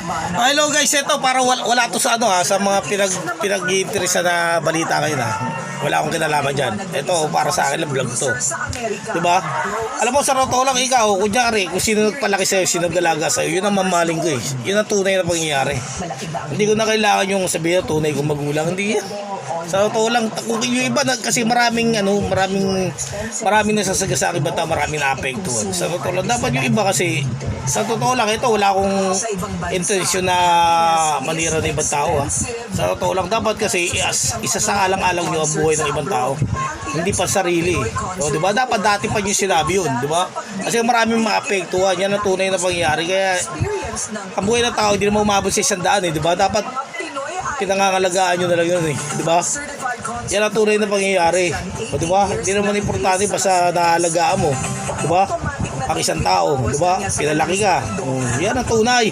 Hello guys, ito para wala to sa sa mga pinag-iinteresa na balita ngayon Wala akong kinalaman diyan. Ito para sa akin lang vlog to. 'Di ba? Alam mo sa totoo lang ikaw, kunyari kung sino nagpalaki sa iyo, sino nagalaga sa iyo, yun ang mamaling ko eh. Yun ang tunay na pangyayari. Hindi ko na kailangan yung sabihin tunay kong magulang, hindi yan. Sa totoo lang, kung yung iba kasi maraming nasasaga sa akin bata, maraming naapektuhan. Sa totoo lang, dapat yung iba kasi sa totoo lang ito, wala akong intensyon na manira ng ibang tao Sa totoo lang, dapat kasi isa sa alang-alang nyo ang buhay ng ibang tao, hindi pa sarili. So, di ba? Dapat dati pa nyo sinabi yun, di ba? Kasi maraming maapektuhan, yan ang tunay na pangyayari. Kaya ang buhay ng tao hindi na umabot sa 100 di ba? Dapat pinangangalagaan nyo na lang yun di ba? Yan ang tunay na pangyayari. O di ba? Hindi naman importante basta naalagaan mo, di ba? Ang isang tao, di ba? Pinalaki ka. Yan ang tunay.